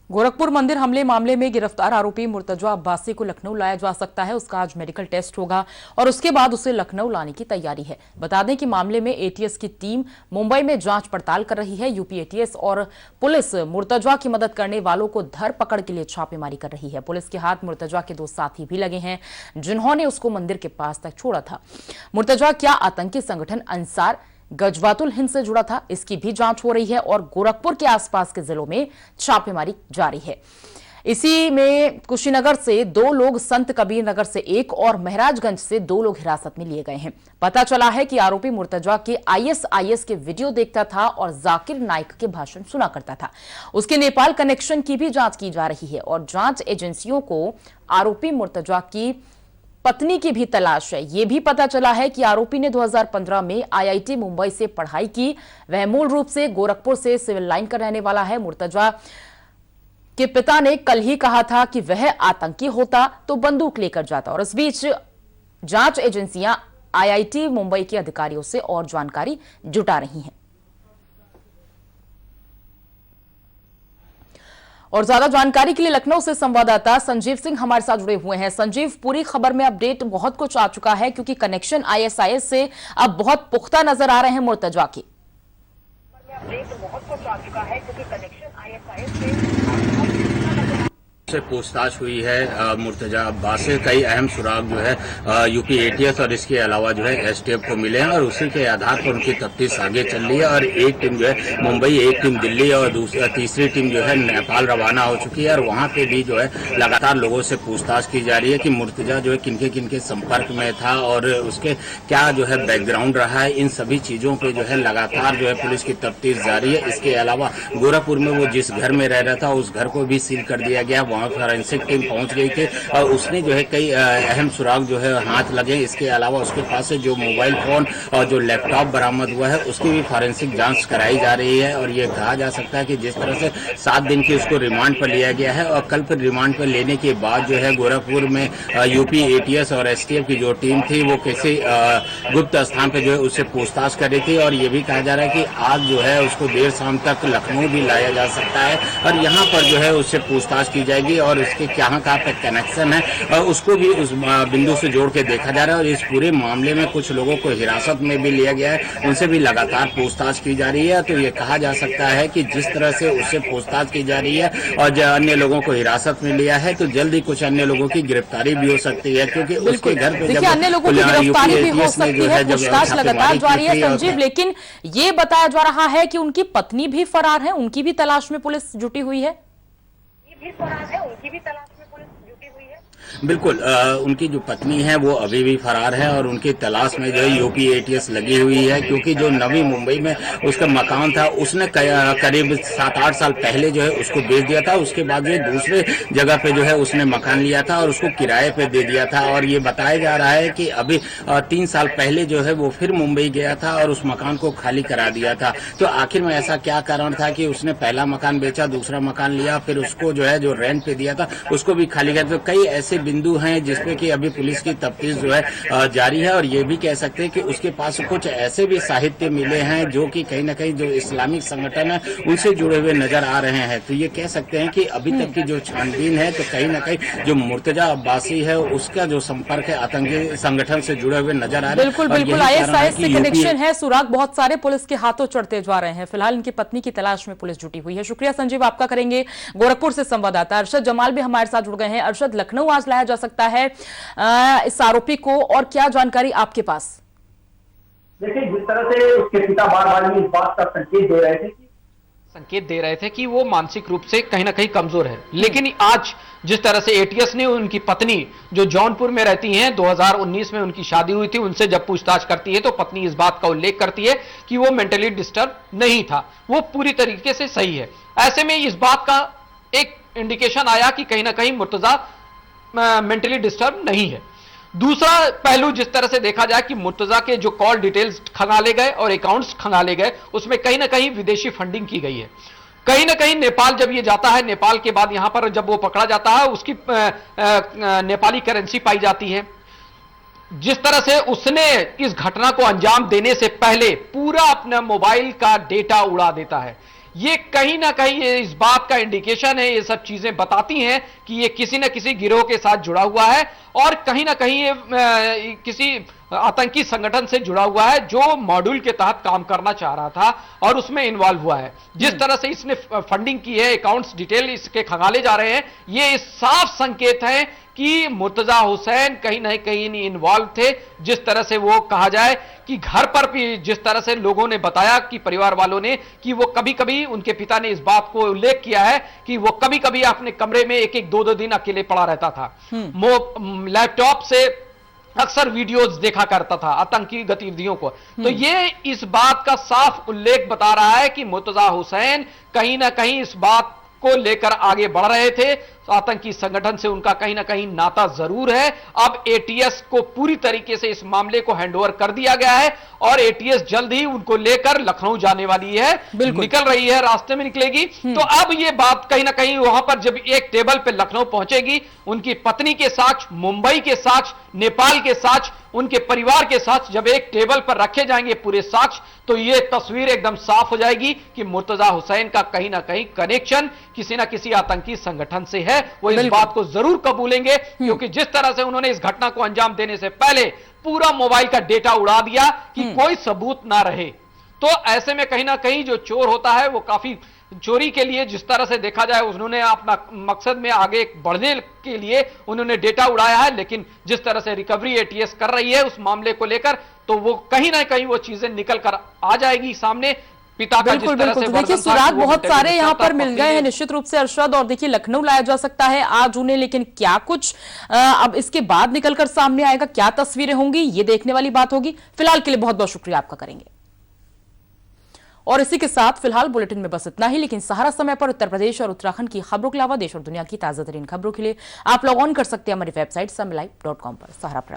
गोरखपुर मंदिर हमले मामले में गिरफ्तार आरोपी मुर्तजा अब्बासी को लखनऊ लाया जा सकता है। उसका आज मेडिकल टेस्ट होगा और उसके बाद उसे लखनऊ लाने की तैयारी है। बता दें कि मामले में एटीएस की टीम मुंबई में जांच पड़ताल कर रही है। यूपी एटीएस और पुलिस मुर्तजा की मदद करने वालों को धरपकड़ के लिए छापेमारी कर रही है। पुलिस के हाथ मुर्तजा के 2 साथी भी लगे हैं जिन्होंने उसको मंदिर के पास तक छोड़ा था। मुर्तजा क्या आतंकी संगठन अंसार गजवातुल हिंद से जुड़ा था, इसकी भी जांच हो रही है और गोरखपुर के आसपास के जिलों में छापेमारी जारी है। इसी में कुशीनगर से 2 लोग, संत कबीर नगर से 1 और महराजगंज से 2 लोग हिरासत में लिए गए हैं। पता चला है कि आरोपी मुर्तजा के आईएसआईएस के वीडियो देखता था और जाकिर नाइक के भाषण सुना करता था। उसके नेपाल कनेक्शन की भी जांच की जा रही है और जांच एजेंसियों को आरोपी मुर्तजा की पत्नी की भी तलाश है। यह भी पता चला है कि आरोपी ने 2015 में आईआईटी मुंबई से पढ़ाई की। वह मूल रूप से गोरखपुर से सिविल लाइन का रहने वाला है। मुर्तजा के पिता ने कल ही कहा था कि वह आतंकी होता तो बंदूक लेकर जाता और इस बीच जांच एजेंसियां आईआईटी मुंबई के अधिकारियों से और जानकारी जुटा रही हैं। और ज्यादा जानकारी के लिए लखनऊ से संवाददाता संजीव सिंह हमारे साथ जुड़े हुए हैं। संजीव, पूरी खबर में अपडेट बहुत कुछ आ चुका है क्योंकि कनेक्शन आईएसआईएस से अब बहुत पुख्ता नजर आ रहे हैं मुर्तजा की। अपडेट बहुत कुछ आ चुका है क्योंकि कनेक्शन आईएसआईएस से पूछताछ हुई है। मुर्तजा अब्बास से कई अहम सुराग जो है यूपी एटीएस और इसके अलावा जो है एसटीएफ को मिले हैं और उसी के आधार पर उनकी तफ्तीश आगे चल रही है। और एक टीम जो है मुंबई, एक टीम दिल्ली और तीसरी टीम जो है नेपाल रवाना हो चुकी है और वहां पे भी जो है लगातार लोगों से पूछताछ की जा रही है कि मुर्तजा जो है किनके किनके संपर्क में था और उसके क्या जो है बैकग्राउंड रहा है। इन सभी चीजों पे जो है लगातार जो है पुलिस की तफ्तीश जारी है। इसके अलावा गोरखपुर में वो जिस घर में रह रहा था उस घर को भी सील कर दिया गया। वहां फॉरेंसिक टीम पहुंच गई थी और उसने जो है कई अहम सुराग जो है हाथ लगे। इसके अलावा उसके पास से जो मोबाइल फोन और जो लैपटॉप बरामद हुआ है उसकी भी फॉरेंसिक जांच कराई जा रही है। और ये कहा जा सकता है कि जिस तरह से 7 दिन की उसको रिमांड पर लिया गया है और कल फिर रिमांड पर लेने के बाद जो है गोरखपुर में यूपी एटीएस और एसटीएफ की जो टीम थी वो किसी गुप्त स्थान पर जो है उससे पूछताछ कर रही थी। और ये भी कहा जा रहा है कि आज जो है उसको देर शाम तक लखनऊ भी लाया जा सकता है और यहाँ पर जो है उससे पूछताछ की जाएगी और उसके कहाँ पे कनेक्शन है और उसको भी उस बिंदु से जोड़ के देखा जा रहा है। और इस पूरे मामले में कुछ लोगों को हिरासत में भी लिया गया है, उनसे भी लगातार पूछताछ की जा रही है। तो ये कहा जा सकता है कि जिस तरह से उससे पूछताछ की जा रही है और अन्य लोगों को हिरासत में लिया है तो जल्द ही कुछ अन्य लोगों की गिरफ्तारी भी हो सकती है क्योंकि उसके घर पे अन्य लोगों की गिरफ्तारी भी हो सकती है। पूछताछ लगातार जारी है संजीव, लेकिन ये बताया जा रहा है कि उनकी पत्नी भी फरार है, उनकी भी तलाश में पुलिस जुटी हुई है। उनकी भी तलाश में पुलिस जुटी हुई है। बिल्कुल, उनकी जो पत्नी है वो अभी भी फरार है और उनकी तलाश में जो है यूपी एटीएस लगी हुई है क्योंकि जो नवी मुंबई में उसका मकान था उसने करीब 7-8 साल पहले जो है उसको बेच दिया था। उसके बाद जो दूसरे जगह पे जो है उसने मकान लिया था और उसको किराए पे दे दिया था। और ये बताया जा रहा है कि अभी 3 साल पहले जो है वो फिर मुंबई गया था और उस मकान को खाली करा दिया था। तो आखिर में ऐसा क्या कारण था कि उसने पहला मकान बेचा, दूसरा मकान लिया, फिर उसको जो है जो रेंट पे दिया था उसको भी खाली कर दिया। तो कई ऐसे बिंदु हैं जिसपे कि अभी पुलिस की तफ्तीश जो है जारी है। और ये भी कह सकते हैं कि उसके पास कुछ ऐसे भी साहित्य मिले हैं जो कि कहीं ना कहीं जो इस्लामिक संगठन है उनसे जुड़े हुए नजर आ रहे हैं। तो ये कह सकते हैं कि अभी तक की जो छानबीन है तो कहीं ना कहीं जो मुर्तजा अब्बासी है उसका जो संपर्क है आतंकी संगठन से जुड़े हुए नजर आ रहे हैं। बिल्कुल बिल्कुल, आईएसआईएस से कनेक्शन है, सुराग बहुत सारे पुलिस के हाथों चढ़ते जा रहे हैं। फिलहाल इनकी पत्नी की तलाश में पुलिस जुटी हुई है। शुक्रिया संजीव आपका। करेंगे गोरखपुर से संवाददाता अरशद जमाल भी हमारे साथ जुड़ गए हैं। अरशद, लखनऊ आज लाया जा सकता है इस आरोपी को और क्या जानकारी आपके पास? देखिए, जिस तरह से उसके पिता बार बार इस बात का संकेत दे रहे थे कि वो मानसिक रूप से कहीं ना कहीं कमजोर है, लेकिन आज जिस तरह से एटीएस ने उनकी पत्नी जो जौनपुर में रहती हैं, 2019 में उनकी शादी हुई थी, उनसे जब पूछताछ करती है तो पत्नी इस बात का उल्लेख करती है कि वो मेंटली डिस्टर्ब नहीं था, वो पूरी तरीके से सही है। ऐसे में इस बात का एक इंडिकेशन आया कि कहीं ना कहीं मुर्तजा मेंटली डिस्टर्ब नहीं है। दूसरा पहलू जिस तरह से देखा जाए कि मुर्तजा के जो कॉल डिटेल्स खंगाले गए और अकाउंट्स खंगाले गए उसमें कहीं ना कहीं विदेशी फंडिंग की गई है। कहीं ना कहीं नेपाल जब ये जाता है, नेपाल के बाद यहां पर जब वो पकड़ा जाता है उसकी नेपाली करेंसी पाई जाती है। जिस तरह से उसने इस घटना को अंजाम देने से पहले पूरा अपना मोबाइल का डेटा उड़ा देता है, ये कहीं ना कहीं ये इस बात का इंडिकेशन है, ये सब चीजें बताती हैं कि ये किसी न किसी गिरोह के साथ जुड़ा हुआ है और कहीं ना कहीं ये किसी आतंकी संगठन से जुड़ा हुआ है जो मॉड्यूल के तहत काम करना चाह रहा था और उसमें इन्वॉल्व हुआ है। जिस तरह से इसने फंडिंग की है, अकाउंट्स डिटेल इसके खंगाले जा रहे हैं, ये इस साफ संकेत है कि मुर्तजा हुसैन कहीं ना कहीं इन्वॉल्व थे। जिस तरह से वो कहा जाए कि घर पर भी जिस तरह से लोगों ने बताया कि परिवार वालों ने कि वो कभी कभी उनके पिता ने इस बात को उल्लेख किया है कि वो कभी कभी अपने कमरे में एक एक दो दिन अकेले पड़ा रहता था, वो लैपटॉप से अक्सर वीडियोस देखा करता था आतंकी गतिविधियों को। तो ये इस बात का साफ उल्लेख बता रहा है कि मुर्तजा हुसैन कहीं ना कहीं इस बात को लेकर आगे बढ़ रहे थे। आतंकी संगठन से उनका कहीं ना कहीं नाता जरूर है। अब एटीएस को पूरी तरीके से इस मामले को हैंडओवर कर दिया गया है और एटीएस जल्द ही उनको लेकर लखनऊ जाने वाली है, निकल रही है, रास्ते में निकलेगी। तो अब ये बात कहीं ना कहीं वहां पर जब एक टेबल पे लखनऊ पहुंचेगी, उनकी पत्नी के साक्ष्य, मुंबई के साक्ष्य, नेपाल के साक्ष्य, उनके परिवार के साक्ष्य जब एक टेबल पर रखे जाएंगे पूरे साक्ष्य, तो ये तस्वीर एकदम साफ हो जाएगी कि मुर्तजा हुसैन का कहीं ना कहीं कनेक्शन किसी ना किसी आतंकी संगठन से है। वो इस बात को जरूर कबूलेंगे क्योंकि जिस तरह से उन्होंने इस घटना को अंजाम देने से पहले पूरा मोबाइल का डेटा उड़ा दिया कि कोई सबूत ना रहे, तो ऐसे में कहीं ना कहीं जो चोर होता है वो काफी चोरी के लिए जिस तरह से देखा जाए उन्होंने अपना मकसद में आगे बढ़ने के लिए उन्होंने डेटा उड़ाया है, लेकिन जिस तरह से रिकवरी एटीएस कर रही है उस मामले को लेकर, तो वो कहीं ना कहीं वो चीजें निकल कर आ जाएगी सामने। पिता का जिस तरह से देखिए सुराग बहुत सारे यहाँ पर मिल गए हैं निश्चित रूप से अरशद, और देखिए लखनऊ लाया जा सकता है आज उन्हें, लेकिन क्या कुछ अब इसके बाद निकलकर सामने आएगा, क्या तस्वीरें होंगी, ये देखने वाली बात होगी। फिलहाल के लिए बहुत बहुत शुक्रिया आपका करेंगे। और इसी के साथ फिलहाल बुलेटिन में बस इतना ही, लेकिन सहारा समय पर उत्तर प्रदेश और उत्तराखंड की खबरों के अलावा देश और दुनिया की ताजा तरीन खबरों के लिए आप लॉग ऑन कर सकते हैं हमारी वेबसाइट samlive.com पर। सहारा।